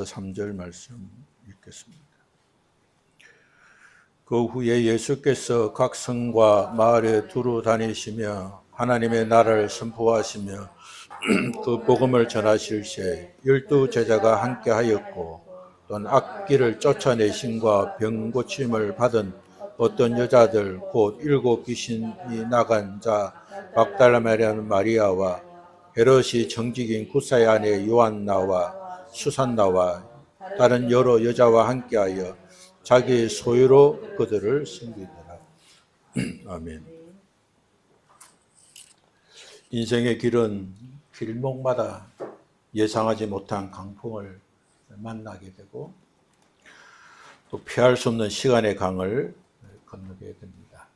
3절 말씀 읽겠습니다. 그 후에 예수께서 각 성과 마을에 두루 다니시며 하나님의 나라를 선포하시며 그 복음을 전하실 때 12 제자가 함께하였고 또한 악귀를 쫓아내심과 병 고침을 받은 어떤 여자들 곧 7 귀신이 나간 자 막달라마라는 마리아와 헤롯이 정직인 구사의 아내 요한나와 수산나와 다른 여러 여자와 함께하여 자기의 소유로 그들을 섬기더라. 아멘. 인생의 길은 길목마다 예상하지 못한 강풍을 만나게 되고 또 피할 수 없는 시간의 강을 건너게 됩니다.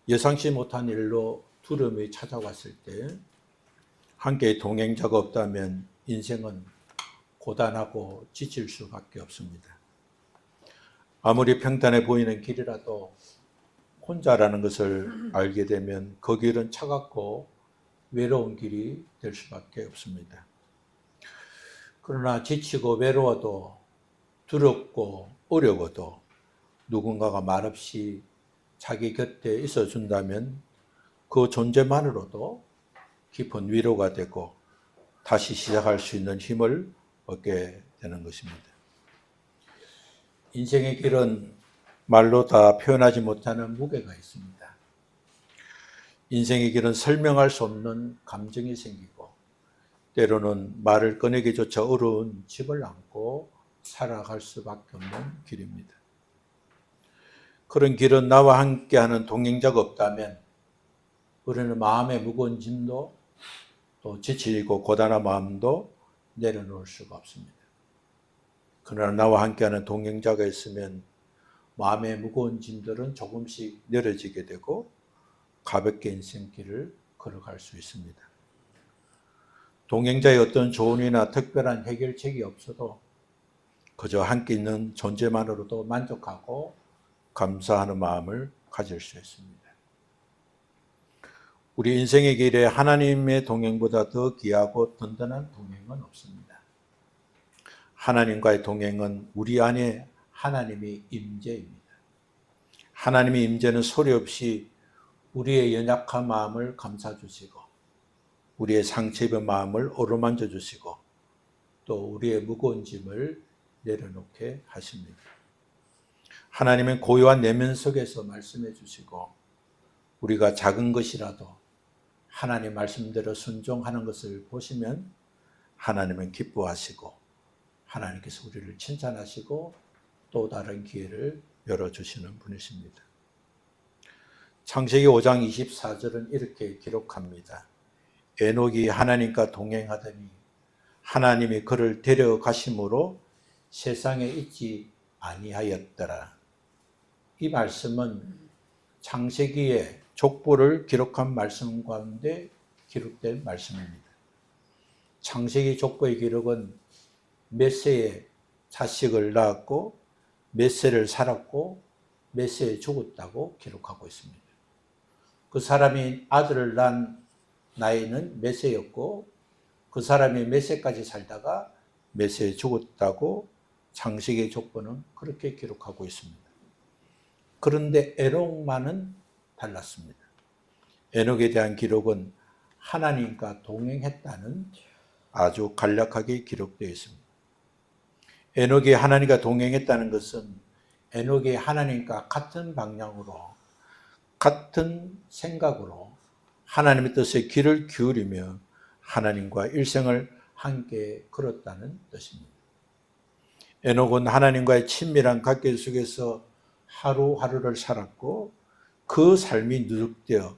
예상치 못한 일로 두려움이 찾아왔을 때 함께 동행자가 없다면 인생은 고단하고 지칠 수밖에 없습니다. 아무리 평탄해 보이는 길이라도 혼자라는 것을 알게 되면 그 길은 차갑고 외로운 길이 될 수밖에 없습니다. 그러나 지치고 외로워도 두렵고 어려워도 누군가가 말없이 자기 곁에 있어 준다면 그 존재만으로도 깊은 위로가 되고 다시 시작할 수 있는 힘을 얻게 되는 것입니다. 인생의 길은 말로 다 표현하지 못하는 무게가 있습니다. 인생의 길은 설명할 수 없는 감정이 생기고 때로는 말을 꺼내기조차 어려운 짐을 안고 살아갈 수밖에 없는 길입니다. 그런 길은 나와 함께하는 동행자가 없다면 우리는 마음의 무거운 짐도 또 지치고 고단한 마음도 내려놓을 수가 없습니다. 그러나 나와 함께하는 동행자가 있으면 마음의 무거운 짐들은 조금씩 내려지게 되고 가볍게 인생길을 걸어갈 수 있습니다. 동행자의 어떤 조언이나 특별한 해결책이 없어도 그저 함께 있는 존재만으로도 만족하고 감사하는 마음을 가질 수 있습니다. 우리 인생의 길에 하나님의 동행보다 더 귀하고 든든한 동행은 없습니다. 하나님과의 동행은 우리 안에 하나님의 임재입니다. 하나님의 임재는 소리 없이 우리의 연약한 마음을 감싸주시고 우리의 상처 입은 마음을 어루만져 주시고 또 우리의 무거운 짐을 내려놓게 하십니다. 하나님은 고요한 내면 속에서 말씀해 주시고 우리가 작은 것이라도 하나님 말씀대로 순종하는 것을 보시면 하나님은 기뻐하시고 하나님께서 우리를 칭찬하시고 또 다른 기회를 열어주시는 분이십니다. 창세기 5장 24절은 이렇게 기록합니다. 에녹이 하나님과 동행하더니 하나님이 그를 데려가심으로 세상에 있지 아니하였더라. 이 말씀은 창세기의 족보를 기록한 말씀 가운데 기록된 말씀입니다. 창세기 족보의 기록은 몇 세에 자식을 낳았고 몇 세를 살았고 몇 세에 죽었다고 기록하고 있습니다. 그 사람이 아들을 낳은 나이는 몇 세였고 그 사람이 몇 세까지 살다가 몇 세에 죽었다고 창세기 족보는 그렇게 기록하고 있습니다. 그런데 에녹만은 달랐습니다. 에녹에 대한 기록은 하나님과 동행했다는 아주 간략하게 기록되어 있습니다. 에녹이 하나님과 동행했다는 것은 에녹이 하나님과 같은 방향으로 같은 생각으로 하나님의 뜻에 귀를 기울이며 하나님과 일생을 함께 걸었다는 뜻입니다. 에녹은 하나님과의 친밀한 관계 속에서 하루하루를 살았고 그 삶이 누적되어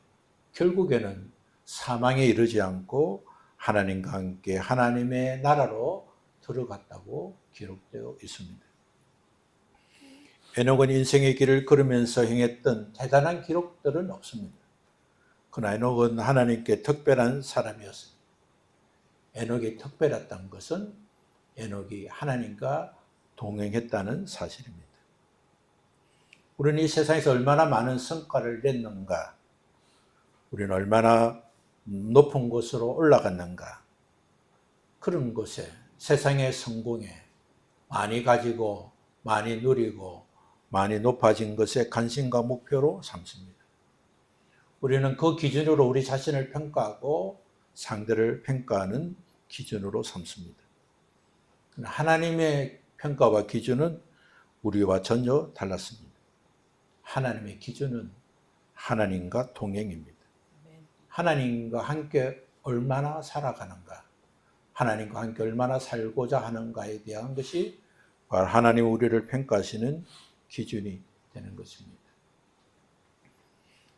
결국에는 사망에 이르지 않고 하나님과 함께 하나님의 나라로 들어갔다고 기록되어 있습니다. 에녹은 인생의 길을 걸으면서 행했던 대단한 기록들은 없습니다. 그러나 에녹은 하나님께 특별한 사람이었습니다. 에녹이 특별했던 것은 에녹이 하나님과 동행했다는 사실입니다. 우리는 이 세상에서 얼마나 많은 성과를 냈는가, 우리는 얼마나 높은 곳으로 올라갔는가, 그런 것에 세상의 성공에 많이 가지고 많이 누리고 많이 높아진 것에 관심과 목표로 삼습니다. 우리는 그 기준으로 우리 자신을 평가하고 상대를 평가하는 기준으로 삼습니다. 하나님의 평가와 기준은 우리와 전혀 달랐습니다. 하나님의 기준은 하나님과 동행입니다. 하나님과 함께 얼마나 살아가는가, 하나님과 함께 얼마나 살고자 하는가에 대한 것이 바로 하나님 우리를 평가하시는 기준이 되는 것입니다.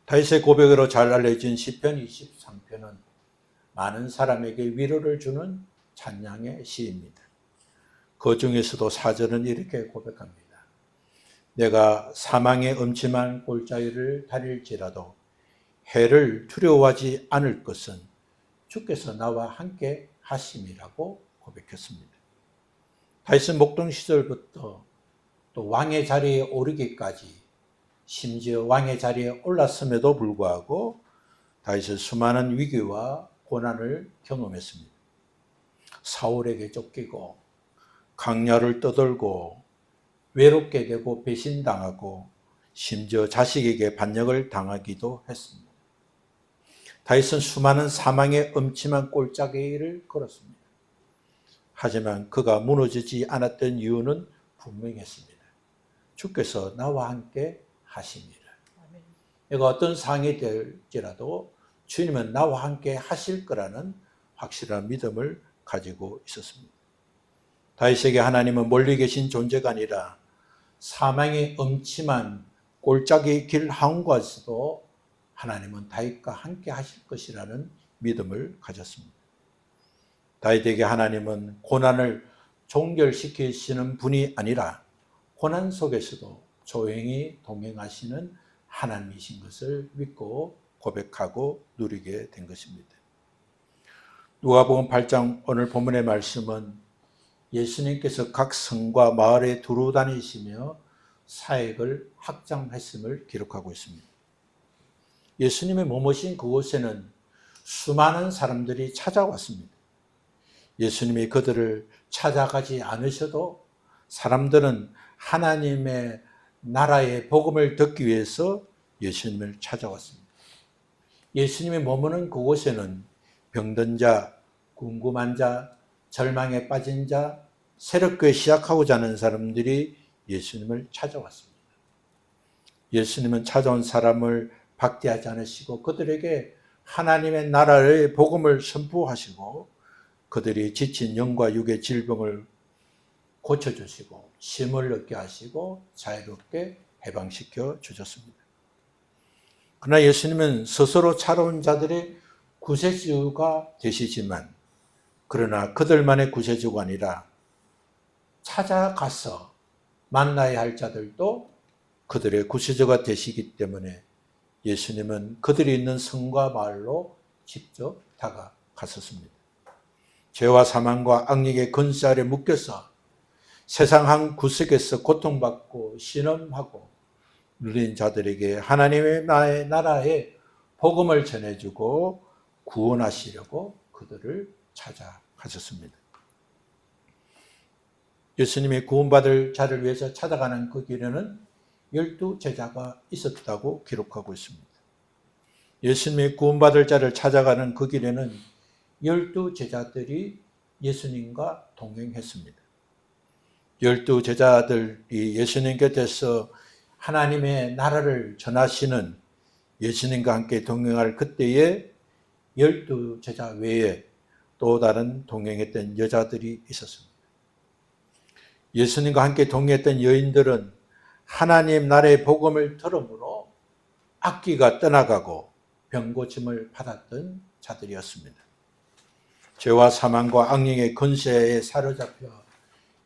다윗의 고백으로 잘 알려진 시편 23편은 많은 사람에게 위로를 주는 찬양의 시입니다. 그 중에서도 4절은 이렇게 고백합니다. 내가 사망의 음침한 골짜기를 다닐지라도 해를 두려워하지 않을 것은 주께서 나와 함께 하심이라고 고백했습니다. 다윗은 목동 시절부터 또 왕의 자리에 오르기까지, 심지어 왕의 자리에 올랐음에도 불구하고 다윗은 수많은 위기와 고난을 경험했습니다. 사울에게 쫓기고 강야를 떠돌고 외롭게 되고 배신당하고 심지어 자식에게 반역을 당하기도 했습니다. 다윗은 수많은 사망의 음침한 골짜기를 걸었습니다. 하지만 그가 무너지지 않았던 이유는 분명했습니다. 주께서 나와 함께 하심이라. 내가 어떤 상황이 될지라도 주님은 나와 함께 하실 거라는 확실한 믿음을 가지고 있었습니다. 다윗에게 하나님은 멀리 계신 존재가 아니라 사망의 음침한 골짜기 길 한가운데서도 하나님은 다윗과 함께 하실 것이라는 믿음을 가졌습니다. 다윗에게 하나님은 고난을 종결시키시는 분이 아니라 고난 속에서도 조용히 동행하시는 하나님이신 것을 믿고 고백하고 누리게 된 것입니다. 누가복음 8장 오늘 본문의 말씀은 예수님께서 각 성과 마을에 두루 다니시며 사역을 확장했음을 기록하고 있습니다. 예수님이 머무신 그곳에는 수많은 사람들이 찾아왔습니다. 예수님이 그들을 찾아가지 않으셔도 사람들은 하나님의 나라의 복음을 듣기 위해서 예수님을 찾아왔습니다. 예수님이 머무는 그곳에는 병든 자, 궁금한 자, 절망에 빠진 자, 새롭게 시작하고자 하는 사람들이 예수님을 찾아왔습니다. 예수님은 찾아온 사람을 박대하지 않으시고 그들에게 하나님의 나라의 복음을 선포하시고 그들이 지친 영과 육의 질병을 고쳐주시고 힘을 얻게 하시고 자유롭게 해방시켜 주셨습니다. 그러나 예수님은 스스로 찾아온 자들의 구세주가 되시지만 그러나 그들만의 구세주가 아니라 찾아가서 만나야 할 자들도 그들의 구세주가 되시기 때문에 예수님은 그들이 있는 성과 마을로 직접 다가갔었습니다. 죄와 사망과 악력의 권세 아래 묶여서 세상 한 구석에서 고통받고 신음하고 눌린 자들에게 하나님의 나라의 복음을 전해주고 구원하시려고 그들을 찾아가셨습니다. 예수님이 구원받을 자를 위해서 찾아가는 그 길에는 12 제자가 있었다고 기록하고 있습니다. 예수님이 구원받을 자를 찾아가는 그 길에는 12 제자들이 예수님과 동행했습니다. 12 제자들이 예수님 곁에서 하나님의 나라를 전하시는 예수님과 함께 동행할 그때에 12 제자 외에 또 다른 동행했던 여자들이 있었습니다. 예수님과 함께 동행했던 여인들은 하나님 나라의 복음을 들음으로 악귀가 떠나가고 병고침을 받았던 자들이었습니다. 죄와 사망과 악령의 권세에 사로잡혀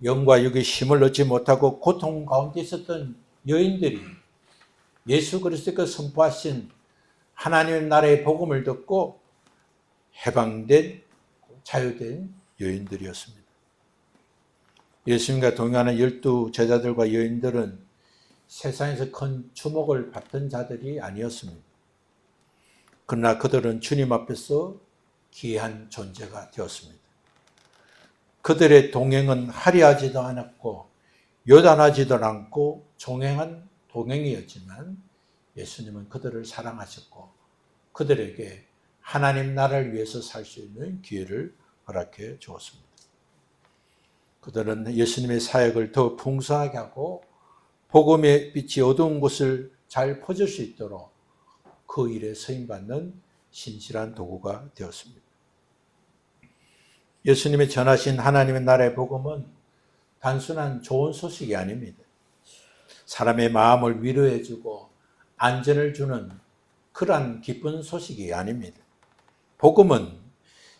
영과 육의 힘을 얻지 못하고 고통 가운데 있었던 여인들이 예수 그리스도께서 선포하신 하나님의 나라의 복음을 듣고 해방된 자유된 여인들이었습니다. 예수님과 동행하는 12 제자들과 여인들은 세상에서 큰 주목을 받던 자들이 아니었습니다. 그러나 그들은 주님 앞에서 귀한 존재가 되었습니다. 그들의 동행은 화려하지도 않았고 요단하지도 않고 종행한 동행이었지만 예수님은 그들을 사랑하셨고 그들에게 하나님 나라를 위해서 살 수 있는 기회를 허락해 주었습니다. 그들은 예수님의 사역을 더 풍성하게 하고 복음의 빛이 어두운 곳을 잘 퍼질 수 있도록 그 일에 쓰임받는 신실한 도구가 되었습니다. 예수님이 전하신 하나님의 나라의 복음은 단순한 좋은 소식이 아닙니다. 사람의 마음을 위로해주고 안전을 주는 그러한 기쁜 소식이 아닙니다. 복음은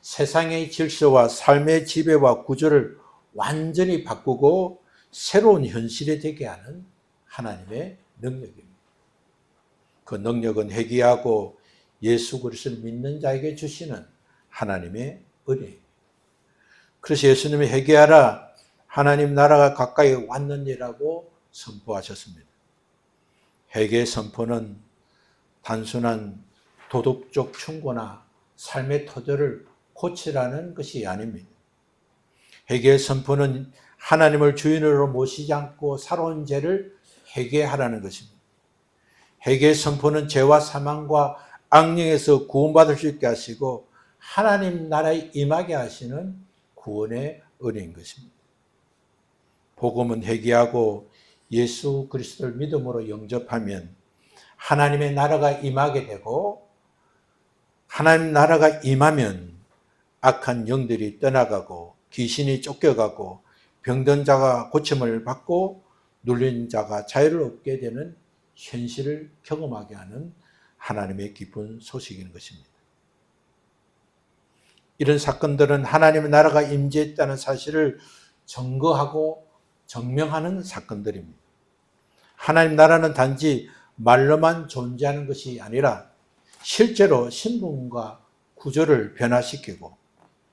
세상의 질서와 삶의 지배와 구조를 완전히 바꾸고 새로운 현실이 되게 하는 하나님의 능력입니다. 그 능력은 회개하고 예수 그리스도를 믿는 자에게 주시는 하나님의 은혜입니다. 그래서 예수님이 회개하라, 하나님 나라가 가까이 왔느니라고 선포하셨습니다. 회개 선포는 단순한 도덕적 충고나 삶의 토대를 고치라는 것이 아닙니다. 회개 선포는 하나님을 주인으로 모시지 않고 살아온 죄를 회개하라는 것입니다. 회개 선포는 죄와 사망과 악령에서 구원받을 수 있게 하시고 하나님 나라에 임하게 하시는 구원의 은혜인 것입니다. 복음은 회개하고 예수 그리스도를 믿음으로 영접하면 하나님의 나라가 임하게 되고 하나님 나라가 임하면 악한 영들이 떠나가고 귀신이 쫓겨가고 병든 자가 고침을 받고 눌린 자가 자유를 얻게 되는 현실을 경험하게 하는 하나님의 기쁜 소식인 것입니다. 이런 사건들은 하나님의 나라가 임재했다는 사실을 증거하고 증명하는 사건들입니다. 하나님 나라는 단지 말로만 존재하는 것이 아니라 실제로 신분과 구조를 변화시키고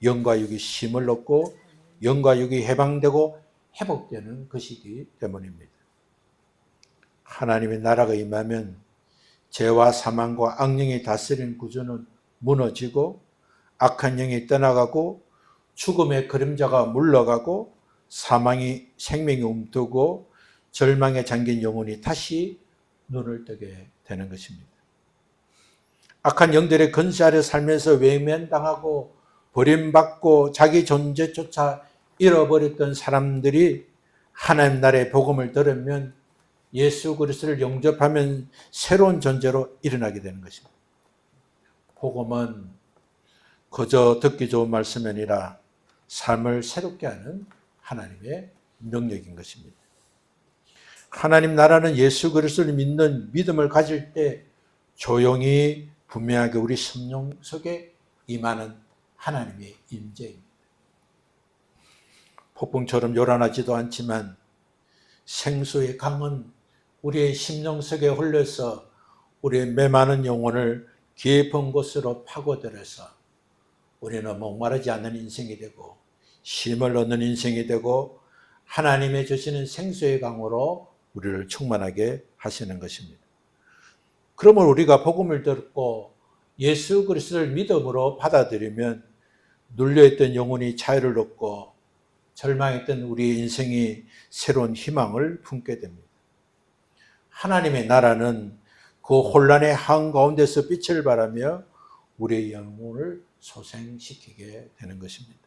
영과 육이 쉼을 얻고 영과 육이 해방되고 회복되는 것이기 때문입니다. 하나님의 나라가 임하면 죄와 사망과 악령이 다스리는 구조는 무너지고 악한 영이 떠나가고 죽음의 그림자가 물러가고 사망이 생명이 움트고 절망에 잠긴 영혼이 다시 눈을 뜨게 되는 것입니다. 악한 영들의 건세 아래 살면서 외면당하고 버림받고 자기 존재조차 잃어버렸던 사람들이 하나님 나라의 복음을 들으면 예수 그리스도를 영접하면 새로운 존재로 일어나게 되는 것입니다. 복음은 그저 듣기 좋은 말씀이 아니라 삶을 새롭게 하는 하나님의 능력인 것입니다. 하나님 나라는 예수 그리스도를 믿는 믿음을 가질 때 조용히 분명하게 우리 심령 속에 임하는 하나님의 임재입니다. 폭풍처럼 요란하지도 않지만 생수의 강은 우리의 심령 속에 흘러서 우리의 메마른 영혼을 깊은 곳으로 파고들어서 우리는 목마르지 않는 인생이 되고 쉼을 얻는 인생이 되고 하나님의 주시는 생수의 강으로 우리를 충만하게 하시는 것입니다. 그러면 우리가 복음을 듣고 예수 그리스도를 믿음으로 받아들이면 눌려있던 영혼이 자유를 얻고 절망했던 우리의 인생이 새로운 희망을 품게 됩니다. 하나님의 나라는 그 혼란의 한가운데서 빛을 발하며 우리의 영혼을 소생시키게 되는 것입니다.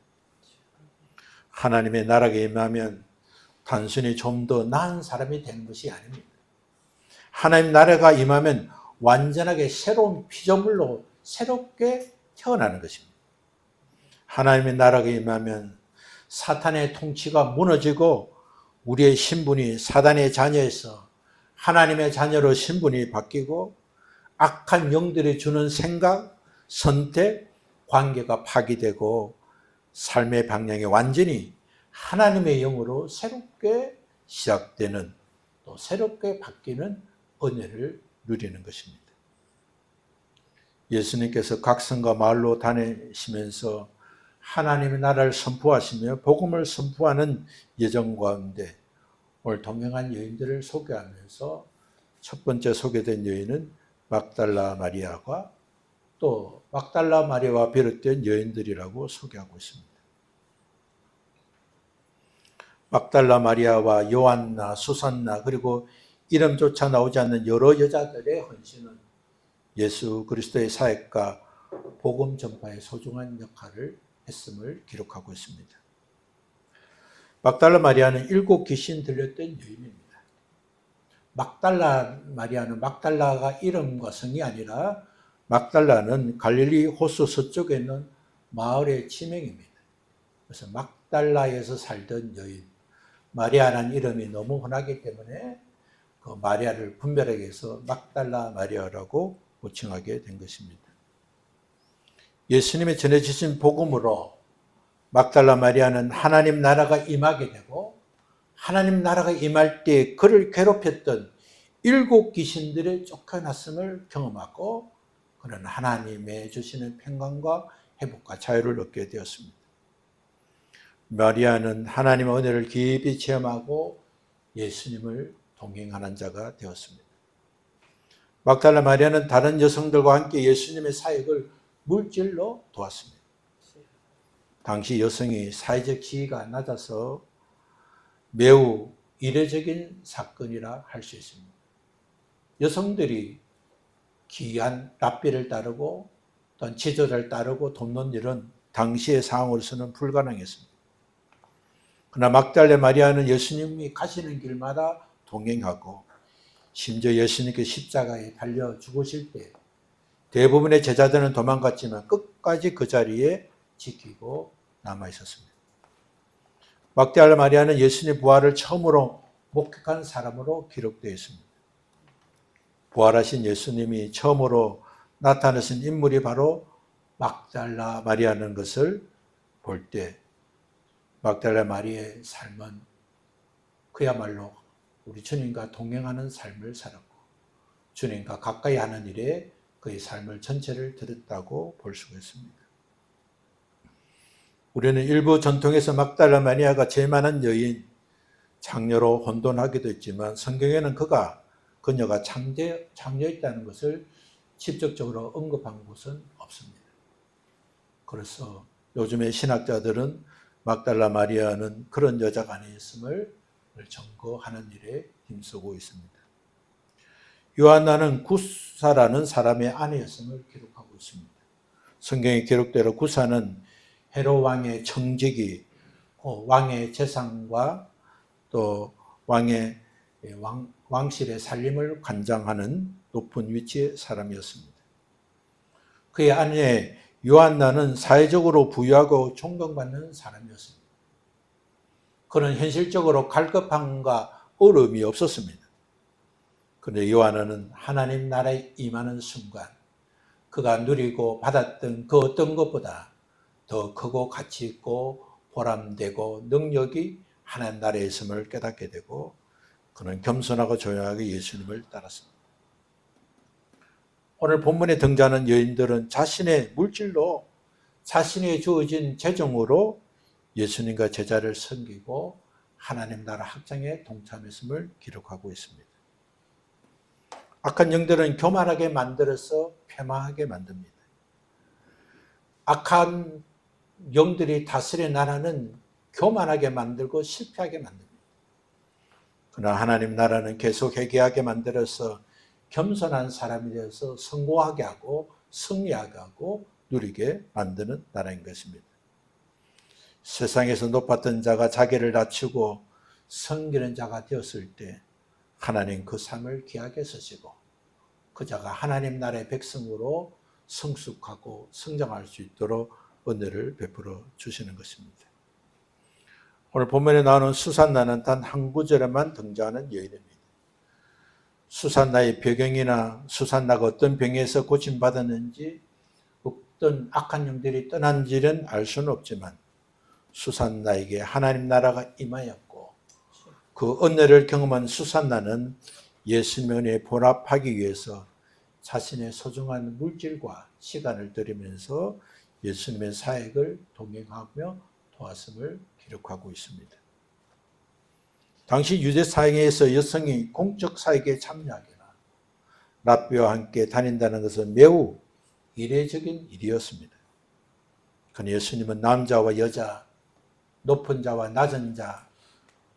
하나님의 나라에 임하면 단순히 좀 더 나은 사람이 되는 것이 아닙니다. 하나님 나라가 임하면 완전하게 새로운 피조물로 새롭게 태어나는 것입니다. 하나님의 나라가 임하면 사탄의 통치가 무너지고 우리의 신분이 사단의 자녀에서 하나님의 자녀로 신분이 바뀌고 악한 영들이 주는 생각, 선택, 관계가 파기되고 삶의 방향이 완전히 하나님의 영으로 새롭게 시작되는 또 새롭게 바뀌는 은혜를 누리는 것입니다. 예수님께서 각성과 마을로 다니시면서 하나님의 나라를 선포하시며 복음을 선포하는 여정 가운데 오늘 동행한 여인들을 소개하면서 첫 번째 소개된 여인은 막달라 마리아와 또 막달라 마리아와 비롯된 여인들이라고 소개하고 있습니다. 막달라 마리아와 요한나, 수산나 그리고 이름조차 나오지 않는 여러 여자들의 헌신은 예수 그리스도의 사역과 복음 전파에 소중한 역할을 했음을 기록하고 있습니다. 막달라 마리아는 7 귀신 들렸던 여인입니다. 막달라 마리아는 막달라가 이름과 성이 아니라 막달라는 갈릴리 호수 서쪽에 있는 마을의 지명입니다. 그래서 막달라에서 살던 여인, 마리아라는 이름이 너무 흔하기 때문에 그 마리아를 분별하기 위해서 막달라 마리아라고 호칭하게 된 것입니다. 예수님이 전해주신 복음으로 막달라 마리아는 하나님 나라가 임하게 되고 하나님 나라가 임할 때 그를 괴롭혔던 7 귀신들의 쫓겨났음을 경험하고 그는 하나님의 주시는 평강과 회복과 자유를 얻게 되었습니다. 마리아는 하나님의 은혜를 깊이 체험하고 예수님을 동행하는 자가 되었습니다. 막달라 마리아는 다른 여성들과 함께 예수님의 사역을 물질로 도왔습니다. 당시 여성이 사회적 지위가 낮아서 매우 이례적인 사건이라 할 수 있습니다. 여성들이 귀한 랍비를 따르고 또는 지도자를 따르고 돕는 일은 당시의 상황으로서는 불가능했습니다. 그러나 막달라 마리아는 예수님이 가시는 길마다 동행하고 심지어 예수님께 십자가에 달려 죽으실 때 대부분의 제자들은 도망갔지만 끝까지 그 자리에 지키고 남아 있었습니다. 막달라 마리아는 예수님 부활을 처음으로 목격한 사람으로 기록되어 있습니다. 부활하신 예수님이 처음으로 나타나신 인물이 바로 막달라 마리아라는 것을 볼 때 막달라 마리아의 삶은 그야말로 우리 주님과 동행하는 삶을 살았고 주님과 가까이 하는 일에 그의 삶을 전체를 드렸다고 볼 수가 있습니다. 우리는 일부 전통에서 막달라 마리아가 죄 많은 여인, 장녀로 혼돈하기도 했지만 성경에는 그녀가 장녀였다는 것을 직접적으로 언급한 곳은 없습니다. 그래서 요즘의 신학자들은 막달라 마리아는 그런 여자가 아니었음을 증거하는 일에 힘쓰고 있습니다. 요한나는 구사라는 사람의 아내였음을 기록하고 있습니다. 성경의 기록대로 구사는 헤롯 왕의 청직이 왕의 재산과 또 왕실의 살림을 관장하는 높은 위치의 사람이었습니다. 그의 아내 요한나는 사회적으로 부유하고 존경받는 사람이었습니다. 그는 현실적으로 갈급함과 어려움이 없었습니다. 그런데 요한나는 하나님 나라에 임하는 순간 그가 누리고 받았던 그 어떤 것보다 더 크고 가치 있고 보람되고 능력이 하나님 나라에 있음을 깨닫게 되고 그는 겸손하고 조용하게 예수님을 따랐습니다. 오늘 본문에 등장하는 여인들은 자신의 물질로 자신의 주어진 재정으로 예수님과 제자를 섬기고 하나님 나라 확장에 동참했음을 기록하고 있습니다. 악한 영들은 교만하게 만들어서 패망하게 만듭니다. 악한 영들이 다스린 나라는 교만하게 만들고 실패하게 만듭니다. 그러나 하나님 나라는 계속 회개하게 만들어서 겸손한 사람이 되어서 성공하게 하고 승리하게 하고 누리게 만드는 나라인 것입니다. 세상에서 높았던 자가 자기를 낮추고 섬기는 자가 되었을 때 하나님 그 삶을 귀하게 쓰시고 그 자가 하나님 나라의 백성으로 성숙하고 성장할 수 있도록 은혜를 베풀어 주시는 것입니다. 오늘 본문에 나오는 수산나는 단 한 구절에만 등장하는 여인입니다. 수산나의 배경이나 수산나가 어떤 병에서 고침받았는지 어떤 악한 영들이 떠난지는 알 수는 없지만 수산나에게 하나님 나라가 임하였고 그 은혜를 경험한 수산나는 예수님의 은혜에 보답하기 위해서 자신의 소중한 물질과 시간을 들이면서 예수님의 사역을 동행하며 도왔음을 기록하고 있습니다. 당시 유대 사회에서 여성이 공적 사역에 참여하거나 랍비와 함께 다닌다는 것은 매우 이례적인 일이었습니다. 그러나 예수님은 남자와 여자, 높은 자와 낮은 자,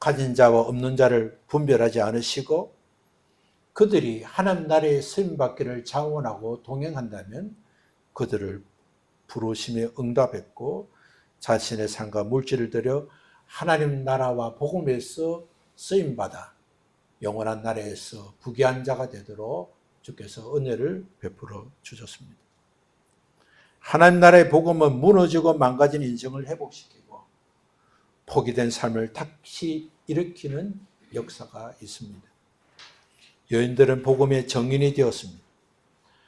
가진 자와 없는 자를 분별하지 않으시고 그들이 하나님 나라에 쓰임받기를 자원하고 동행한다면 그들을 부르심에 응답했고 자신의 삶과 물질을 들여 하나님 나라와 복음에서 쓰임받아 영원한 나라에서 부귀한 자가 되도록 주께서 은혜를 베풀어 주셨습니다. 하나님 나라의 복음은 무너지고 망가진 인생을 회복시키고 포기된 삶을 다시 일으키는 역사가 있습니다. 여인들은 복음의 정인이 되었습니다.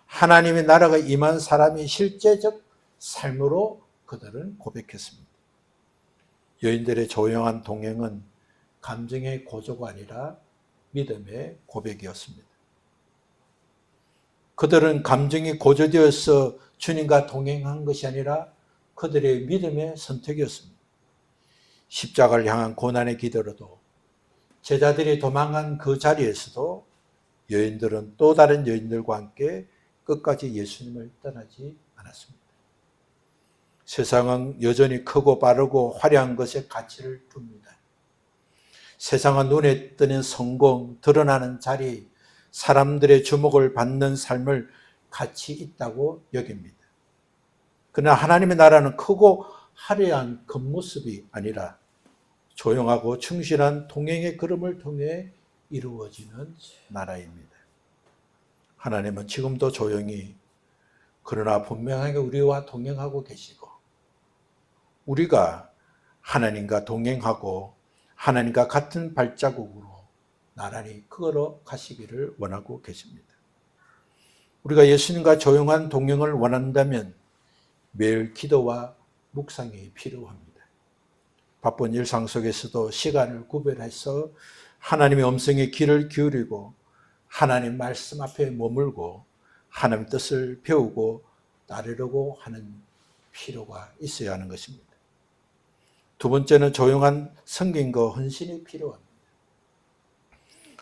하나님의 나라가 임한 사람이 실제적 삶으로 그들은 고백했습니다. 여인들의 조용한 동행은 감정의 고조가 아니라 믿음의 고백이었습니다. 그들은 감정이 고조되어서 주님과 동행한 것이 아니라 그들의 믿음의 선택이었습니다. 십자가를 향한 고난의 기도로도 제자들이 도망간 그 자리에서도 여인들은 또 다른 여인들과 함께 끝까지 예수님을 떠나지 않았습니다. 세상은 여전히 크고 빠르고 화려한 것에 가치를 둡니다. 세상은 눈에 띄는 성공, 드러나는 자리, 사람들의 주목을 받는 삶을 가치 있다고 여깁니다. 그러나 하나님의 나라는 크고 화려한 겉모습이 아니라 조용하고 충실한 동행의 걸음을 통해 이루어지는 나라입니다. 하나님은 지금도 조용히 그러나 분명하게 우리와 동행하고 계시고 우리가 하나님과 동행하고 하나님과 같은 발자국으로 나란히 걸어 가시기를 원하고 계십니다. 우리가 예수님과 조용한 동행을 원한다면 매일 기도와 묵상이 필요합니다. 바쁜 일상 속에서도 시간을 구별해서 하나님의 음성에 귀를 기울이고 하나님 말씀 앞에 머물고 하나님 뜻을 배우고 따르려고 하는 필요가 있어야 하는 것입니다. 두 번째는 조용한 성김과 헌신이 필요합니다.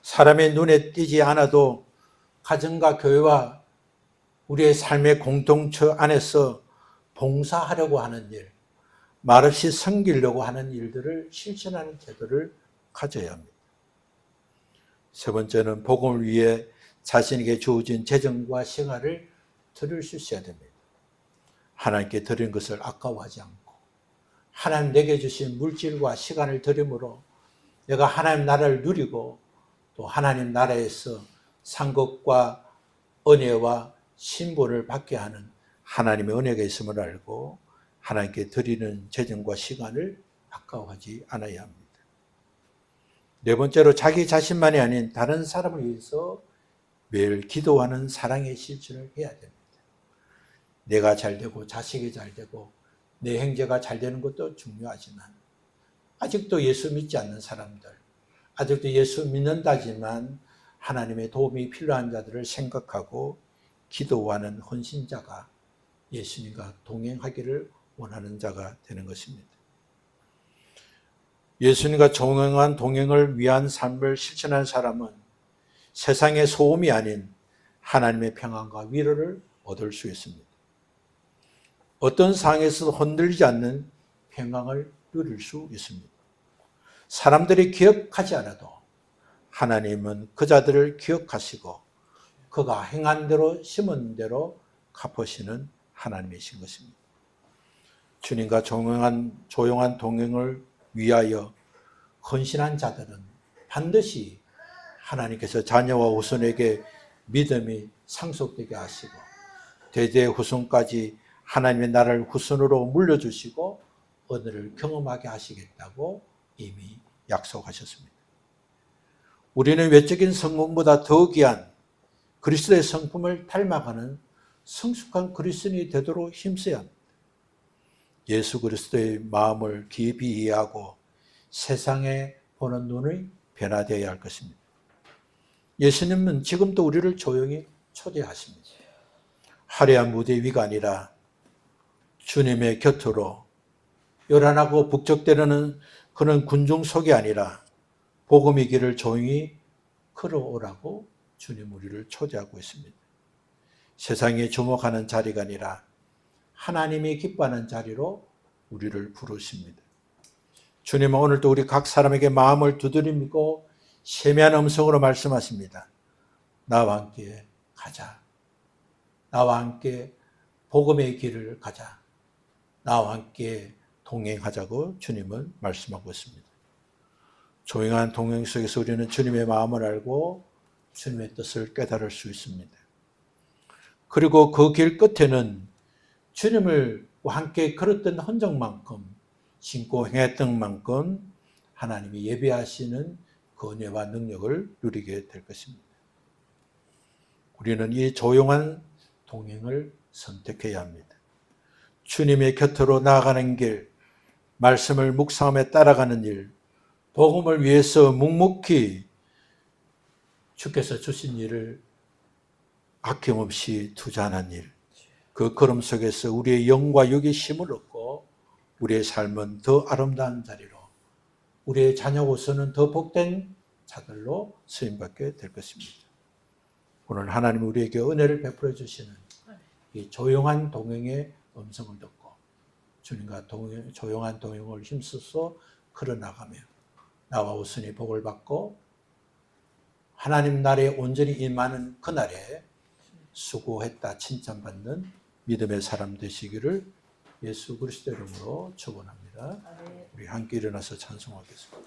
사람의 눈에 띄지 않아도 가정과 교회와 우리의 삶의 공동체 안에서 봉사하려고 하는 일, 말없이 섬기려고 하는 일들을 실천하는 태도를 가져야 합니다. 세 번째는 복음을 위해 자신에게 주어진 재정과 시간을 드릴 수 있어야 됩니다. 하나님께 드린 것을 아까워하지 않고 하나님 내게 주신 물질과 시간을 드림으로 내가 하나님 나라를 누리고 또 하나님 나라에서 상급과 은혜와 신분을 받게 하는 하나님의 은혜가 있음을 알고 하나님께 드리는 재정과 시간을 아까워하지 않아야 합니다. 네 번째로 자기 자신만이 아닌 다른 사람을 위해서 매일 기도하는 사랑의 실천을 해야 됩니다. 내가 잘 되고 자식이 잘 되고 내 형제가 잘 되는 것도 중요하지만 아직도 예수 믿지 않는 사람들, 아직도 예수 믿는다지만 하나님의 도움이 필요한 자들을 생각하고 기도하는 헌신자가 예수님과 동행하기를 원하는 자가 되는 것입니다. 예수님과 동행한 동행을 위한 삶을 실천한 사람은 세상의 소음이 아닌 하나님의 평안과 위로를 얻을 수 있습니다. 어떤 상황에서도 흔들리지 않는 평강을 누릴 수 있습니다. 사람들이 기억하지 않아도 하나님은 그 자들을 기억하시고 그가 행한 대로 심은 대로 갚으시는 하나님이신 것입니다. 주님과 조용한 동행을 위하여 헌신한 자들은 반드시 하나님께서 자녀와 후손에게 믿음이 상속되게 하시고 대대 후손까지 하나님의 나라를 후손으로 물려주시고 은혜를 경험하게 하시겠다고 이미 약속하셨습니다. 우리는 외적인 성공보다 더 귀한 그리스도의 성품을 닮아가는 성숙한 그리스도인이 되도록 힘써야 합니다. 예수 그리스도의 마음을 깊이 이해하고 세상에 보는 눈이 변화되어야 할 것입니다. 예수님은 지금도 우리를 조용히 초대하십니다. 화려한 무대 위가 아니라 주님의 곁으로 요란하고 북적대는 그런 군중 속이 아니라 복음의 길을 조용히 걸어오라고 주님 우리를 초대하고 있습니다. 세상에 주목하는 자리가 아니라 하나님이 기뻐하는 자리로 우리를 부르십니다. 주님은 오늘도 우리 각 사람에게 마음을 두드리고 세미한 음성으로 말씀하십니다. 나와 함께 가자. 나와 함께 복음의 길을 가자. 나와 함께 동행하자고 주님은 말씀하고 있습니다. 조용한 동행 속에서 우리는 주님의 마음을 알고 주님의 뜻을 깨달을 수 있습니다. 그리고 그 길 끝에는 주님을 함께 걸었던 흔적만큼, 신고 행했던 만큼 하나님이 예비하시는 그 은혜와 능력을 누리게 될 것입니다. 우리는 이 조용한 동행을 선택해야 합니다. 주님의 곁으로 나아가는 길, 말씀을 묵상하며 따라가는 일, 복음을 위해서 묵묵히 주께서 주신 일을 아낌없이 투자하는 일, 그 걸음 속에서 우리의 영과 육의 힘을 얻고 우리의 삶은 더 아름다운 자리로, 우리의 자녀로서는 더 복된 자들로 쓰임받게 될 것입니다. 오늘 하나님 우리에게 은혜를 베풀어 주시는 이 조용한 동행의 음성을 듣고 주님과 조용한 동행을 힘써서 걸어나가며 나와 우선이 복을 받고 하나님 나라에 온전히 임하는 그날에 수고했다 칭찬받는 믿음의 사람 되시기를 예수 그리스도 이름으로 축원합니다. 우리 함께 일어나서 찬송하겠습니다.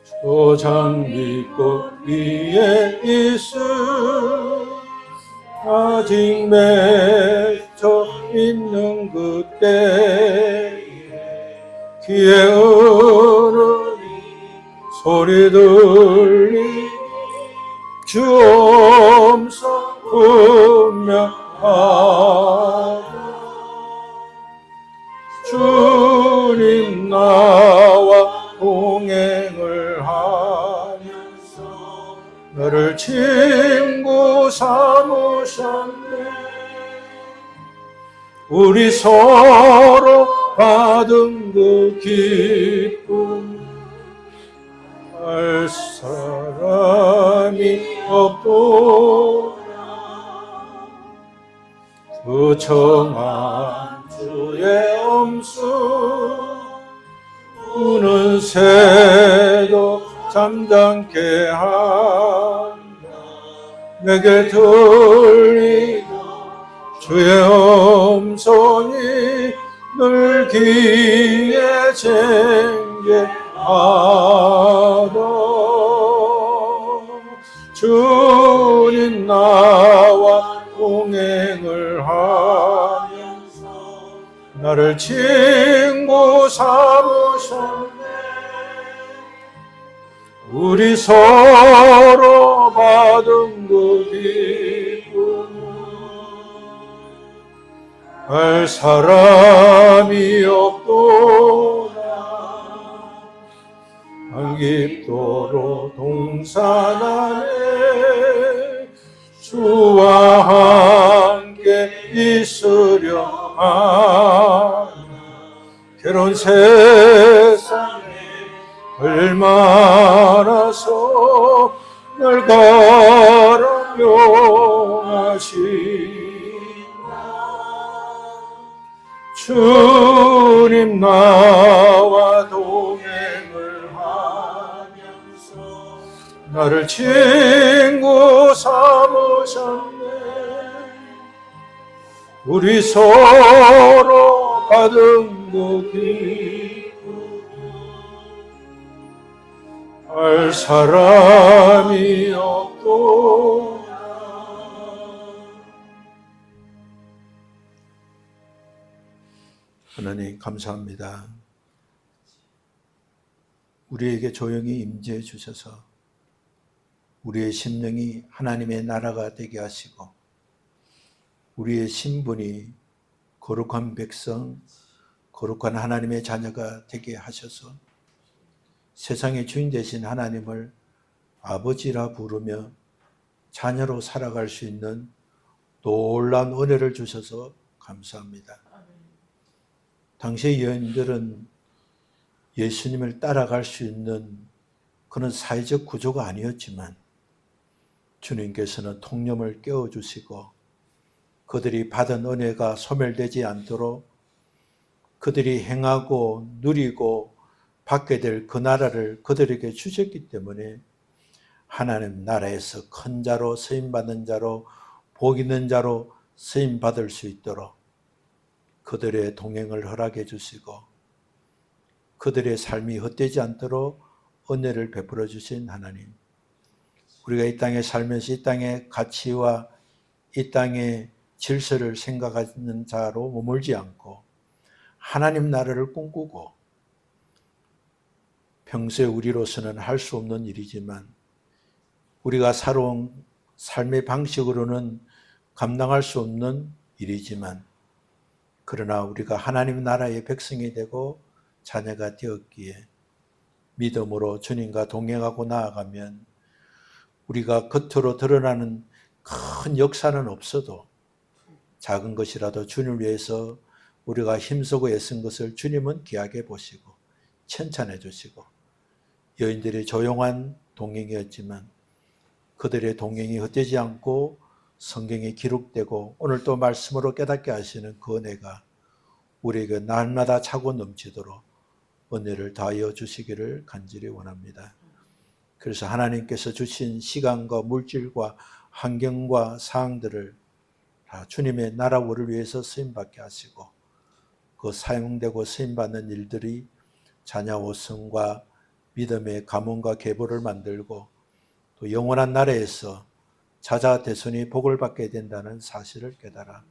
저 장미꽃 위에 있을 아직 맺혀 있는 그때 귀에 흐르는 소리 들리 주 음성 분명하다. 주님 나와 동행을 하면서 너를 친구 삼으셨네. 우리 서로 받은 그 기쁨 알 사람이 없도다. 그 청한 주의 음성 우는 새도 잠잠케 한다. 내게 들리는 주의 음성이 늘 귀에 쟁개하다. 주님 나와 동행을 하면서 나를 친구 삼으셨네. 우리 서로 받은 그 기쁨 알 사람이 없도다. 깊도록 동산 안에 주와 함께 있으려 하나. 괴로운 세상에 얼마나서 널 가라명하시나. 주님 나와 동행을 하면서 나를 친구 삼으셨네. 우리 서로 받은 그 기쁨 알 사람이 없도다. 하나님 감사합니다. 우리에게 조용히 임재해 주셔서 우리의 심령이 하나님의 나라가 되게 하시고 우리의 신분이 거룩한 백성, 거룩한 하나님의 자녀가 되게 하셔서 세상의 주인 되신 하나님을 아버지라 부르며 자녀로 살아갈 수 있는 놀라운 은혜를 주셔서 감사합니다. 당시의 여인들은 예수님을 따라갈 수 있는 그런 사회적 구조가 아니었지만 주님께서는 통념을 깨워주시고 그들이 받은 은혜가 소멸되지 않도록 그들이 행하고 누리고 받게 될 그 나라를 그들에게 주셨기 때문에 하나님 나라에서 큰 자로 쓰임받는 자로 복 있는 자로 쓰임받을 수 있도록 그들의 동행을 허락해 주시고 그들의 삶이 헛되지 않도록 은혜를 베풀어 주신 하나님, 우리가 이 땅에 살면서 이 땅의 가치와 이 땅의 질서를 생각하는 자로 머물지 않고 하나님 나라를 꿈꾸고 평소에 우리로서는 할 수 없는 일이지만 우리가 살아온 삶의 방식으로는 감당할 수 없는 일이지만 그러나 우리가 하나님 나라의 백성이 되고 자녀가 되었기에 믿음으로 주님과 동행하고 나아가면 우리가 겉으로 드러나는 큰 역사는 없어도 작은 것이라도 주님을 위해서 우리가 힘쓰고 애쓴 것을 주님은 귀하게 보시고 칭찬해 주시고 여인들의 조용한 동행이었지만 그들의 동행이 헛되지 않고 성경에 기록되고 오늘 또 말씀으로 깨닫게 하시는 그 은혜가 우리에게 날마다 차고 넘치도록 은혜를 다하여 주시기를 간절히 원합니다. 그래서 하나님께서 주신 시간과 물질과 환경과 사항들을 다 주님의 나라를 위해서 쓰임받게 하시고 그 사용되고 쓰임받는 일들이 자녀 호성과 믿음의 가문과 계보를 만들고 또 영원한 나라에서 자자 대손이 복을 받게 된다는 사실을 깨달아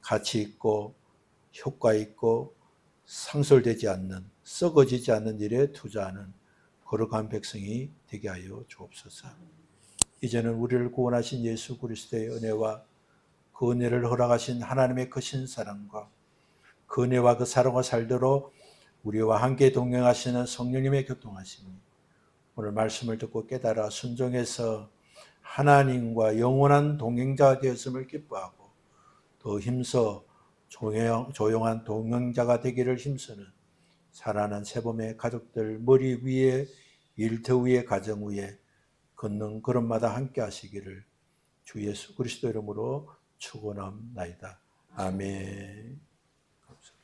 가치 있고 효과 있고 상설되지 않는 썩어지지 않는 일에 투자하는 거룩한 백성이 되게 하여 주옵소서. 이제는 우리를 구원하신 예수 그리스도의 은혜와 그 은혜를 허락하신 하나님의 크신 사랑과 그 은혜와 그 사랑과 살도록 우리와 함께 동행하시는 성령님의 교통하심이 오늘 말씀을 듣고 깨달아 순종해서 하나님과 영원한 동행자가 되었음을 기뻐하고 더 힘써 조용한 동행자가 되기를 힘쓰는 사랑하는 세범의 가족들 머리 위에 일터 위에 가정 위에 걷는 걸음마다 함께 하시기를 주 예수 그리스도 이름으로 축원합니다. 아멘.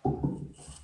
감사합니다.